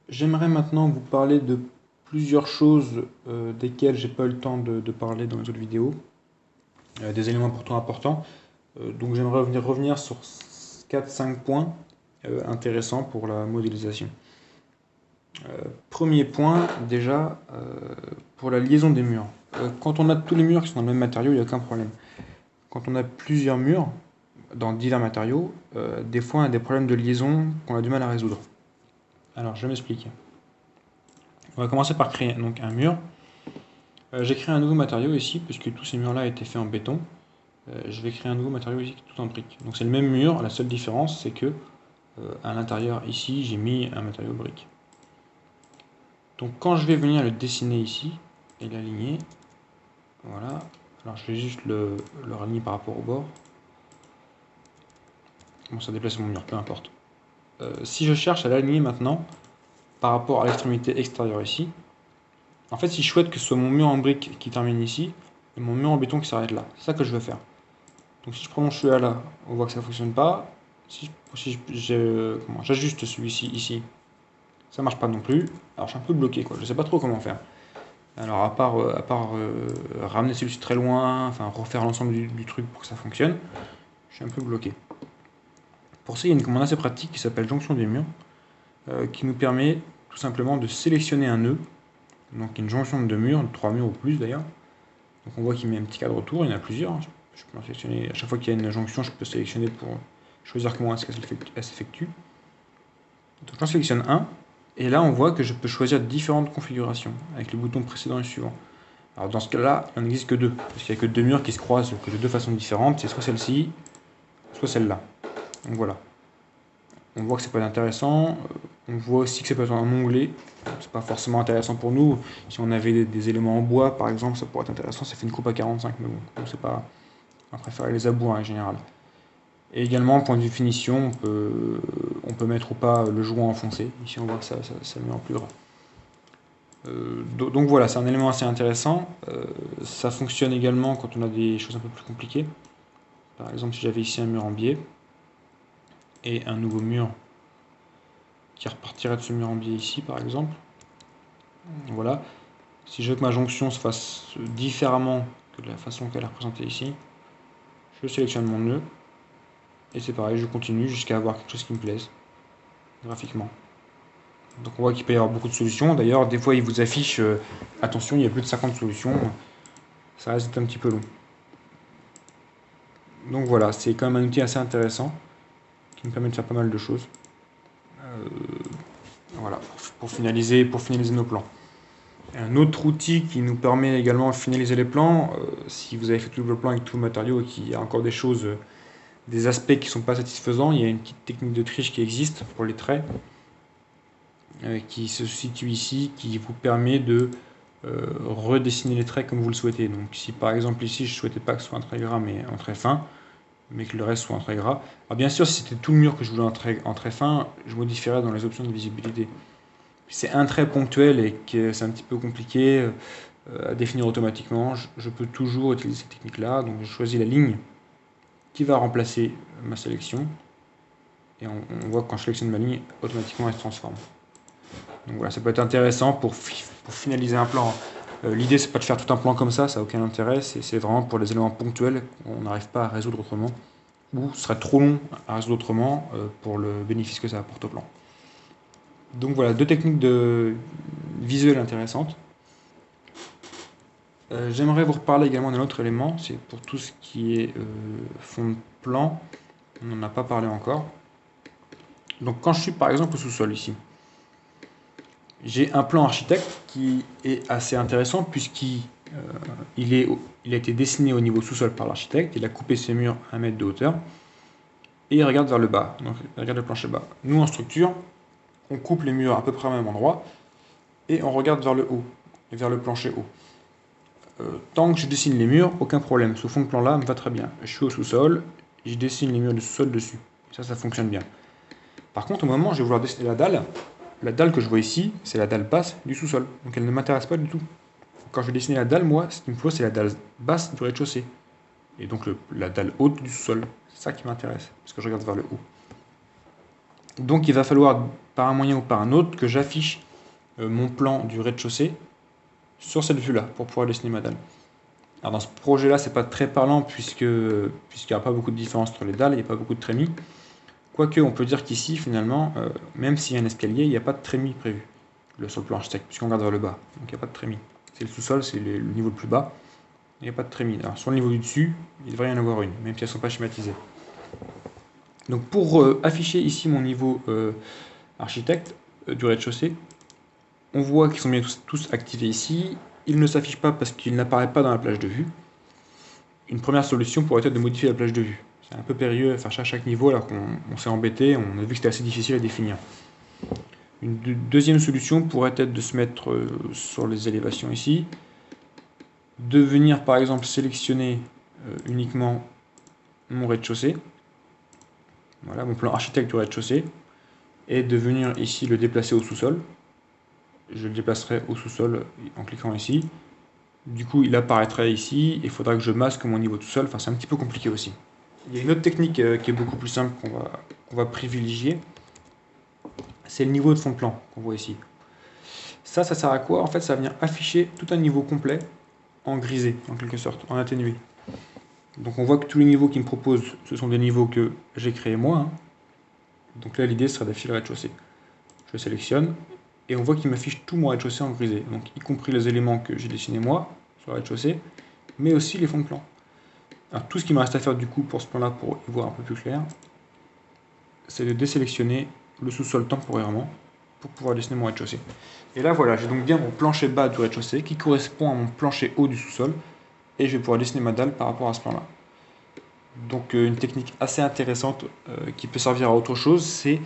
J'aimerais maintenant vous parler de plusieurs choses desquelles j'ai pas eu le temps de parler dans les autres vidéos, des éléments pourtant importants. Donc j'aimerais revenir sur 4-5 points intéressants pour la modélisation. Premier point, déjà, pour la liaison des murs. Quand on a tous les murs qui sont dans le même matériau, il n'y a aucun problème. Quand on a plusieurs murs dans divers matériaux, des fois on a des problèmes de liaison qu'on a du mal à résoudre. Alors je m'explique. On va commencer par créer donc un mur. J'ai créé un nouveau matériau ici, puisque tous ces murs-là étaient faits en béton. Je vais créer un nouveau matériau ici tout en brique. Donc c'est le même mur, la seule différence c'est que à l'intérieur ici j'ai mis un matériau brique. Donc quand je vais venir le dessiner ici et l'aligner, voilà. Alors je vais juste le raligner par rapport au bord. Bon, ça déplace mon mur, peu importe. Si je cherche à l'aligner maintenant par rapport à l'extrémité extérieure ici, en fait si je souhaite que ce soit mon mur en brique qui termine ici et mon mur en béton qui s'arrête là, c'est ça que je veux faire. Donc si je prends mon cheveu là, on voit que ça ne fonctionne pas. Si j'ajuste celui-ci ici, ça marche pas non plus. Alors je suis un peu bloqué quoi, je sais pas trop comment faire. Alors à part ramener celui-ci très loin, enfin refaire l'ensemble du truc pour que ça fonctionne, je suis un peu bloqué. Pour ça il y a une commande assez pratique qui s'appelle jonction des murs, qui nous permet tout simplement de sélectionner un nœud, donc une jonction de deux murs, de 3 murs ou plus d'ailleurs. Donc on voit qu'il met un petit cadre autour, il y en a plusieurs. Je peux en sélectionner, à chaque fois qu'il y a une jonction, je peux sélectionner pour choisir comment est-ce qu'elle s'effectue. Donc j'en sélectionne un, et là on voit que je peux choisir différentes configurations avec le bouton précédent et suivant. Alors dans ce cas-là, il n'en existe que deux, parce qu'il n'y a que deux murs qui se croisent que de deux façons différentes, c'est soit celle-ci, soit celle-là. Donc voilà. On voit que c'est pas intéressant, on voit aussi que c'est pas un onglet, c'est pas forcément intéressant pour nous. Si on avait des éléments en bois par exemple, ça pourrait être intéressant, ça fait une coupe à 45, mais bon, donc c'est pas. On préfère les abous en général. Et également, point de vue finition, on peut mettre ou pas le joint enfoncé. Ici, on voit que ça le met en plus gras. Donc voilà, c'est un élément assez intéressant. Ça fonctionne également quand on a des choses un peu plus compliquées. Par exemple, si j'avais ici un mur en biais et un nouveau mur qui repartirait de ce mur en biais ici, par exemple. Voilà. Si je veux que ma jonction se fasse différemment que de la façon qu'elle est représentée ici, je sélectionne mon nœud. Et c'est pareil, je continue jusqu'à avoir quelque chose qui me plaise, graphiquement. Donc on voit qu'il peut y avoir beaucoup de solutions. D'ailleurs, des fois, il vous affiche attention, il y a plus de 50 solutions. Ça reste un petit peu long. Donc voilà, c'est quand même un outil assez intéressant qui me permet de faire pas mal de choses. Voilà, pour finaliser nos plans. Un autre outil qui nous permet également de finaliser les plans, si vous avez fait tout le plan avec tout le matériau et qu'il y a encore des choses, des aspects qui ne sont pas satisfaisants, il y a une petite technique de triche qui existe pour les traits, qui se situe ici, qui vous permet de redessiner les traits comme vous le souhaitez. Donc si par exemple ici je ne souhaitais pas que ce soit un trait gras mais un trait fin, mais que le reste soit un trait gras, alors bien sûr si c'était tout le mur que je voulais en trait fin, je modifierais dans les options de visibilité. C'est un trait ponctuel et que c'est un petit peu compliqué à définir automatiquement, je peux toujours utiliser cette technique là. Donc je choisis la ligne qui va remplacer ma sélection et on voit que quand je sélectionne ma ligne, automatiquement elle se transforme. Donc voilà, ça peut être intéressant pour finaliser un plan. L'idée c'est pas de faire tout un plan comme ça n'a aucun intérêt, c'est vraiment pour les éléments ponctuels qu'on n'arrive pas à résoudre autrement, ou ce serait trop long à résoudre autrement pour le bénéfice que ça apporte au plan. Donc voilà, deux techniques visuelles intéressantes. J'aimerais vous reparler également d'un autre élément, c'est pour tout ce qui est fond de plan, on n'en a pas parlé encore. Donc quand je suis par exemple au sous-sol ici, j'ai un plan architecte qui est assez intéressant puisqu'il a été dessiné au niveau sous-sol par l'architecte, il a coupé ses murs à 1 mètre de hauteur, et il regarde vers le bas, donc il regarde le plancher bas. Nous en structure, on coupe les murs à peu près au même endroit, et on regarde vers le haut, et vers le plancher haut. Tant que je dessine les murs, aucun problème, ce fond de plan là me va très bien. Je suis au sous-sol, je dessine les murs du sous-sol dessus, ça fonctionne bien. Par contre au moment où je vais vouloir dessiner la dalle que je vois ici, c'est la dalle basse du sous-sol, donc elle ne m'intéresse pas du tout. Quand je vais dessiner la dalle, moi, ce qu'il me faut, c'est la dalle basse du rez-de-chaussée. Et donc la dalle haute du sous-sol. C'est ça qui m'intéresse, parce que je regarde vers le haut. Donc il va falloir par un moyen ou par un autre, que j'affiche mon plan du rez-de-chaussée sur cette vue-là, pour pouvoir dessiner ma dalle. Alors dans ce projet-là, c'est pas très parlant, puisqu'il n'y a pas beaucoup de différence entre les dalles, il n'y a pas beaucoup de trémies. Quoique, on peut dire qu'ici, finalement, même s'il y a un escalier, il n'y a pas de trémies prévu sur le plan architecte, puisqu'on regarde vers le bas. Donc il n'y a pas de trémies. C'est le sous-sol, c'est le niveau le plus bas. Il n'y a pas de trémies. Alors sur le niveau du dessus, il devrait y en avoir une, même si elles ne sont pas schématisées. Donc pour afficher ici mon niveau architecte du rez-de-chaussée, on voit qu'ils sont bien tous activés ici. Il ne s'affiche pas parce qu'il n'apparaît pas dans la plage de vue. Une première solution pourrait être de modifier la plage de vue. C'est un peu périlleux à faire ça à chaque niveau alors qu'on s'est embêté, on a vu que c'était assez difficile à définir. Une deuxième solution pourrait être de se mettre sur les élévations ici, de venir par exemple sélectionner uniquement mon rez-de-chaussée, voilà mon plan architecte du rez-de-chaussée, et de venir ici le déplacer au sous-sol. Je le déplacerai au sous-sol en cliquant ici. Du coup, il apparaîtrait ici, il faudra que je masque mon niveau tout seul, enfin c'est un petit peu compliqué aussi. Il y a une autre technique qui est beaucoup plus simple qu'on va privilégier, c'est le niveau de fond de plan qu'on voit ici. Ça sert à quoi? En fait, ça vient afficher tout un niveau complet en grisé, en quelque sorte, en atténué. Donc on voit que tous les niveaux qu'il me propose, ce sont des niveaux que j'ai créés moi. Hein. Donc là, l'idée serait d'afficher le rez-de-chaussée. Je sélectionne, et on voit qu'il m'affiche tout mon rez-de-chaussée en grisé, donc y compris les éléments que j'ai dessinés moi sur le rez-de-chaussée, mais aussi les fonds de plan. Alors tout ce qui me reste à faire du coup pour ce plan-là, pour y voir un peu plus clair, c'est de désélectionner le sous-sol temporairement pour pouvoir dessiner mon rez-de-chaussée. Et là voilà, j'ai donc bien mon plancher bas du rez-de-chaussée qui correspond à mon plancher haut du sous-sol, et je vais pouvoir dessiner ma dalle par rapport à ce plan-là. Donc une technique assez intéressante qui peut servir à autre chose, c'est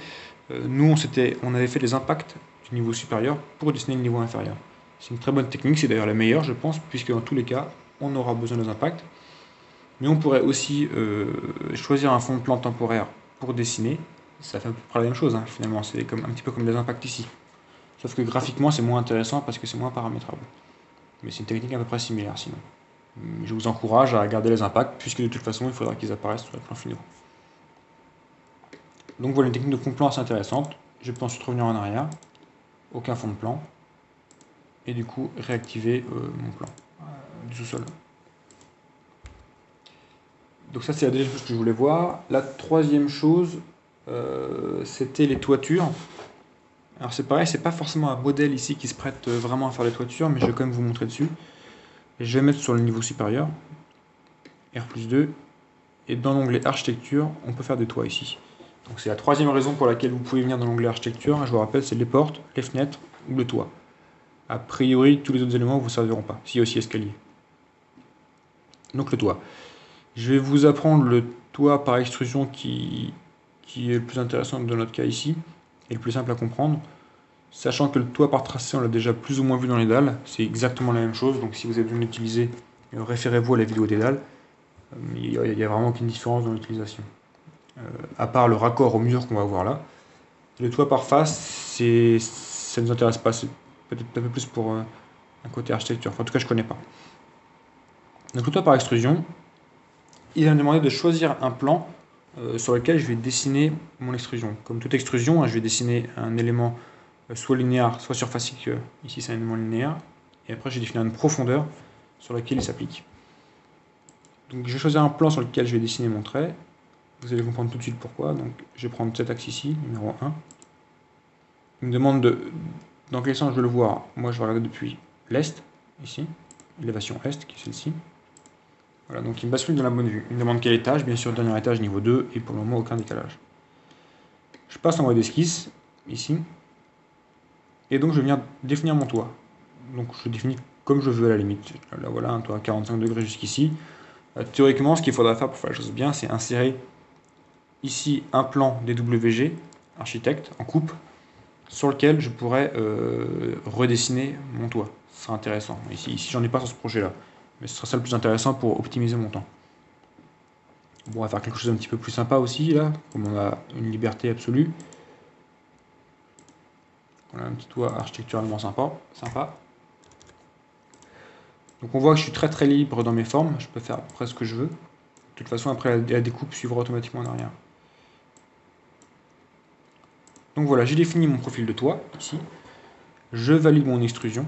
nous on avait fait les impacts du niveau supérieur pour dessiner le niveau inférieur. C'est une très bonne technique, c'est d'ailleurs la meilleure je pense, puisque dans tous les cas on aura besoin des impacts. Mais on pourrait aussi choisir un fond de plan temporaire pour dessiner. Ça fait à peu près la même chose, hein, finalement. C'est un petit peu comme les impacts ici. Sauf que graphiquement, c'est moins intéressant parce que c'est moins paramétrable. Mais c'est une technique à peu près similaire, sinon. Je vous encourage à regarder les impacts, puisque de toute façon, il faudra qu'ils apparaissent sur les plans finaux. Donc voilà une technique de fond de plan assez intéressante. Je peux ensuite revenir en arrière. Aucun fond de plan. Et du coup, réactiver mon plan du sous-sol. Donc ça, c'est la deuxième chose que je voulais voir. La troisième chose, c'était les toitures. Alors c'est pareil, c'est pas forcément un modèle ici qui se prête vraiment à faire les toitures, mais je vais quand même vous montrer dessus. Et je vais mettre sur le niveau supérieur, R+2, et dans l'onglet architecture, on peut faire des toits ici. Donc c'est la troisième raison pour laquelle vous pouvez venir dans l'onglet architecture. Je vous rappelle, c'est les portes, les fenêtres ou le toit. A priori, tous les autres éléments ne vous serviront pas. S'il y a aussi escalier. Donc le toit. Je vais vous apprendre le toit par extrusion qui est le plus intéressant dans notre cas ici, et le plus simple à comprendre. Sachant que le toit par tracé, on l'a déjà plus ou moins vu dans les dalles, c'est exactement la même chose, donc si vous avez besoin d'utiliser, référez-vous à la vidéo des dalles. Il n'y a vraiment aucune différence dans l'utilisation. À part le raccord au mur qu'on va voir là. Le toit par face, ça ne nous intéresse pas, c'est peut-être un peu plus pour un côté architecture, enfin en tout cas je ne connais pas. Donc le toit par extrusion, il va me demander de choisir un plan sur lequel je vais dessiner mon extrusion. Comme toute extrusion, hein, je vais dessiner un élément soit linéaire, soit surfacique. Ici, c'est un élément linéaire. Et après, j'ai défini une profondeur sur laquelle il s'applique. Donc, je vais choisir un plan sur lequel je vais dessiner mon trait. Vous allez comprendre tout de suite pourquoi. Donc, je vais prendre cet axe ici, numéro 1. Il me demande dans quel sens je veux le voir. Moi, je vais regarder depuis l'est, ici. Élévation est, qui est celle-ci. Voilà, donc il me bascule dans la bonne vue. Il me demande quel étage, bien sûr, dernier étage, niveau 2, et pour le moment, aucun décalage. Je passe en mode esquisse, ici. Et donc, je vais venir définir mon toit. Donc, je définis comme je veux à la limite. Là, voilà, un toit à 45 degrés jusqu'ici. Théoriquement, ce qu'il faudra faire pour faire la chose bien, c'est insérer ici un plan DWG, architecte, en coupe, sur lequel je pourrais redessiner mon toit. Ce sera intéressant. Ici j'en ai pas sur ce projet-là. Mais ce sera ça le plus intéressant pour optimiser mon temps. Bon, on va faire quelque chose d'un petit peu plus sympa aussi, là, comme on a une liberté absolue. On a un petit toit architecturalement sympa. Donc on voit que je suis très très libre dans mes formes, je peux faire à peu près ce que je veux. De toute façon, après la découpe suivra automatiquement en arrière. Donc voilà, j'ai défini mon profil de toit, ici. Je valide mon extrusion.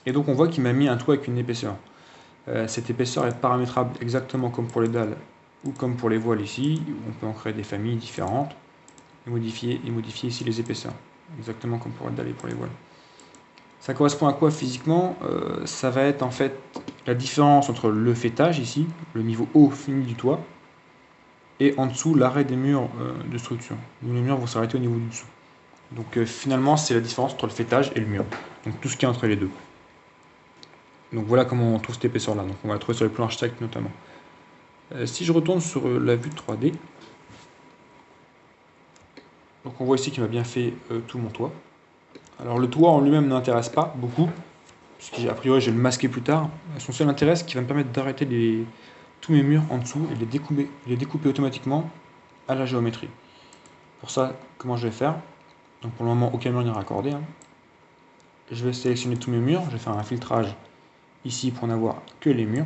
Et donc on voit qu'il m'a mis un toit avec une épaisseur. Cette épaisseur est paramétrable exactement comme pour les dalles ou comme pour les voiles ici. On peut en créer des familles différentes et modifier ici les épaisseurs. Exactement comme pour les dalles et pour les voiles. Ça correspond à quoi physiquement? Ça va être en fait la différence entre le faîtage ici, le niveau haut fini du toit, et en dessous l'arrêt des murs de structure. Les murs vont s'arrêter au niveau du dessous. Donc finalement c'est la différence entre le faîtage et le mur. Donc tout ce qui est entre les deux. Donc voilà comment on trouve cette épaisseur là. Donc on va la trouver sur les plans architectes notamment. Si je retourne sur la vue 3D, donc on voit ici qu'il m'a bien fait tout mon toit. Alors le toit en lui-même ne m'intéresse pas beaucoup, puisqu'à priori je vais le masquer plus tard. Son seul intérêt c'est qu'il va me permettre d'arrêter tous mes murs en dessous et de les découper automatiquement à la géométrie. Pour ça, comment je vais faire? Donc pour le moment aucun mur n'est raccordé. Je vais sélectionner tous mes murs, je vais faire un filtrage ici pour n'avoir que les murs.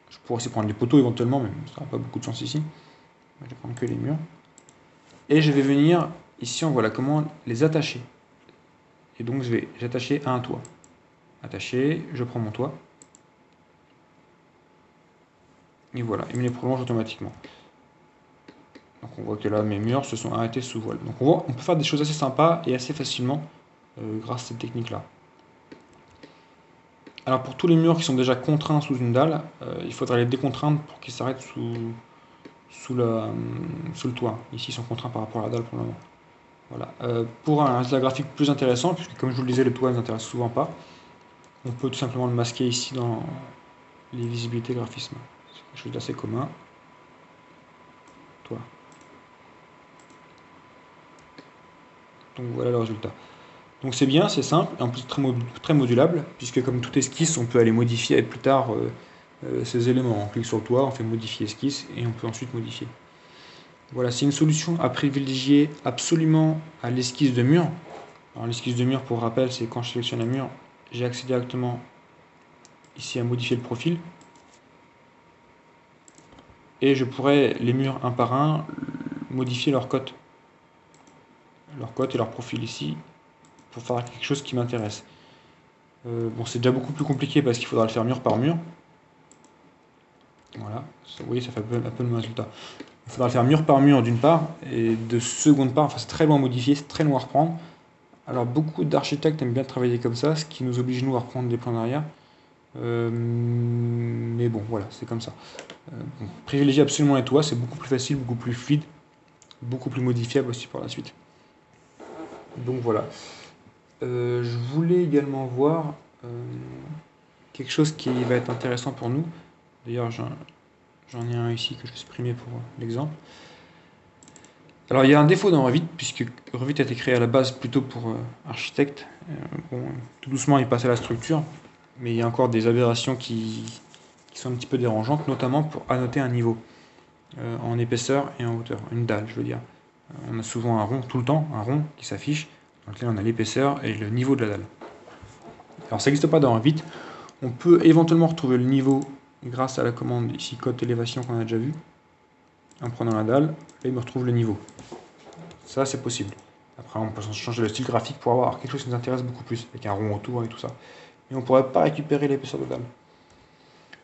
Je pourrais aussi prendre les poteaux éventuellement, mais ça n'aura pas beaucoup de chance ici. Je vais prendre que les murs. Et je vais venir, ici on voit la commande, les attacher. Et donc je vais attacher à un toit. Attacher, je prends mon toit. Et voilà, il me les prolonge automatiquement. Donc on voit que là mes murs se sont arrêtés sous voile. Donc on peut faire des choses assez sympas et assez facilement grâce à cette technique là. Alors pour tous les murs qui sont déjà contraints sous une dalle, il faudra les décontraindre pour qu'ils s'arrêtent sous le toit. Ici ils sont contraints par rapport à la dalle pour le moment. Voilà. Pour un résultat graphique plus intéressant, puisque comme je vous le disais le toit ne nous intéresse souvent pas, on peut tout simplement le masquer ici dans les visibilités graphisme. C'est quelque chose d'assez commun. Toit. Donc voilà le résultat. Donc c'est bien, c'est simple, et en plus très modulable, puisque comme toute esquisse, on peut aller modifier plus tard ces éléments. On clique sur le toit, on fait modifier esquisse, et on peut ensuite modifier. Voilà, c'est une solution à privilégier absolument à l'esquisse de mur. Alors l'esquisse de mur, pour rappel, c'est quand je sélectionne un mur, j'ai accès directement ici à modifier le profil. Et je pourrais, les murs un par un, modifier leur cote. Leur cote et leur profil ici, pour faire quelque chose qui m'intéresse. Bon, c'est déjà beaucoup plus compliqué parce qu'il faudra le faire mur par mur. Voilà, vous voyez, ça fait un peu le même résultat. Il faudra le faire mur par mur d'une part, et de seconde part, enfin c'est très loin à modifier, c'est très loin à reprendre. Alors beaucoup d'architectes aiment bien travailler comme ça, ce qui nous oblige nous à reprendre des plans d'arrière. Mais bon, voilà, c'est comme ça. Bon, privilégiez absolument les toits, c'est beaucoup plus facile, beaucoup plus fluide, beaucoup plus modifiable aussi par la suite. Donc voilà. Je voulais également voir quelque chose qui va être intéressant pour nous. D'ailleurs, j'en ai un ici que je vais supprimer pour l'exemple. Alors, il y a un défaut dans Revit, puisque Revit a été créé à la base plutôt pour architectes. Bon, tout doucement, il passe à la structure, mais il y a encore des aberrations qui sont un petit peu dérangeantes, notamment pour annoter un niveau en épaisseur et en hauteur, une dalle, je veux dire. On a souvent un rond, tout le temps, un rond qui s'affiche, dans lequel on a l'épaisseur et le niveau de la dalle. Alors, ça n'existe pas dans Revit. On peut éventuellement retrouver le niveau grâce à la commande ici code élévation qu'on a déjà vu. En prenant la dalle, là il me retrouve le niveau. Ça c'est possible. Après on peut changer le style graphique pour avoir quelque chose qui nous intéresse beaucoup plus, avec un rond autour et tout ça. Mais on ne pourrait pas récupérer l'épaisseur de dalle.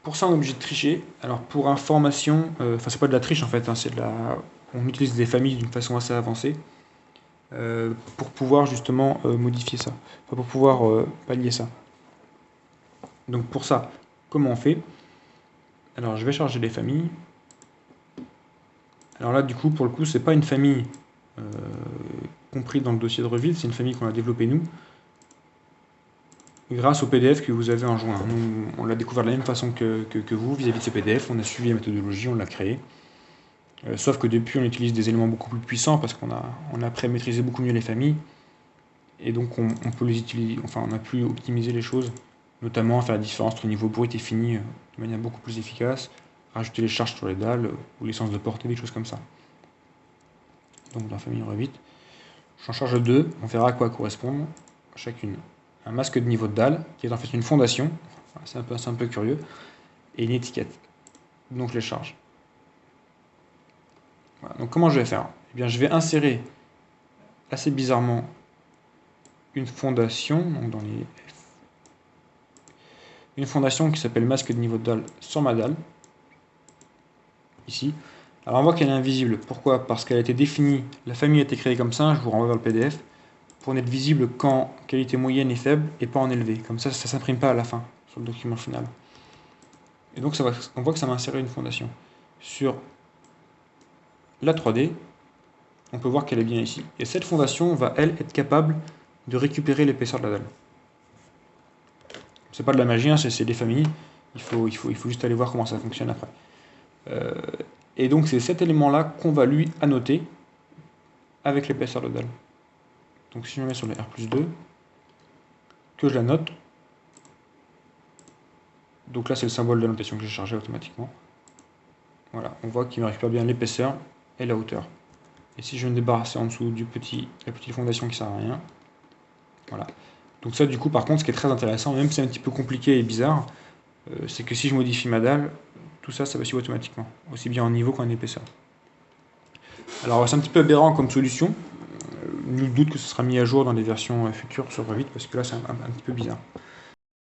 Pour ça on est obligé de tricher. Alors pour information, enfin c'est pas de la triche en fait, hein, c'est de la. On utilise des familles d'une façon assez avancée pour pouvoir justement modifier ça. Enfin, pour pouvoir pallier ça. Donc pour ça, comment on fait? Alors je vais charger les familles. Alors là du coup pour le coup c'est pas une famille comprise dans le dossier de Revit, c'est une famille qu'on a développée nous grâce au PDF que vous avez en juin. Nous on l'a découvert de la même façon que vous vis-à-vis de ce PDF, on a suivi la méthodologie, on l'a créé. Sauf que depuis on utilise des éléments beaucoup plus puissants parce qu'on a appris à maîtriser beaucoup mieux les familles. Et donc on peut les utiliser, enfin on a pu optimiser les choses, notamment faire la différence entre le niveau brut et fini de manière beaucoup plus efficace, rajouter les charges sur les dalles ou les sens de portée, des choses comme ça. Donc dans la famille Revit, j'en charge deux, on verra à quoi correspondent chacune. Un masque de niveau de dalle, qui est en fait une fondation, c'est un peu curieux, et une étiquette. Donc je les charge. Voilà. Donc comment je vais faire? eh bien, je vais insérer assez bizarrement une fondation, donc dans les une fondation qui s'appelle masque de niveau de dalle sur ma dalle, ici. Alors on voit qu'elle est invisible. Pourquoi? Parce qu'elle a été définie, la famille a été créée comme ça, je vous renvoie vers le PDF, pour n'être visible qu'en qualité moyenne et faible et pas en élevé. Comme ça ne s'imprime pas à la fin, sur le document final. Et donc on voit que ça m'a inséré une fondation. Sur la 3D, on peut voir qu'elle est bien ici. Et cette fondation va, elle, être capable de récupérer l'épaisseur de la dalle. C'est pas de la magie, hein, c'est des familles. Il faut juste aller voir comment ça fonctionne après. Et donc c'est cet élément-là qu'on va lui annoter avec l'épaisseur de dalle. Donc si je me mets sur le R+2, que je la note, donc là c'est le symbole de l'annotation que j'ai chargé automatiquement. Voilà, on voit qu'il me récupère bien l'épaisseur et la hauteur. Et si je me débarrasser en dessous la petite fondation qui sert à rien, voilà. Donc ça du coup par contre ce qui est très intéressant, même si c'est un petit peu compliqué et bizarre, c'est que si je modifie ma dalle, tout ça va suivre automatiquement, aussi bien en niveau qu'en épaisseur. Alors c'est un petit peu aberrant comme solution, nul doute que ce sera mis à jour dans les versions futures sur Revit, parce que là c'est un petit peu bizarre.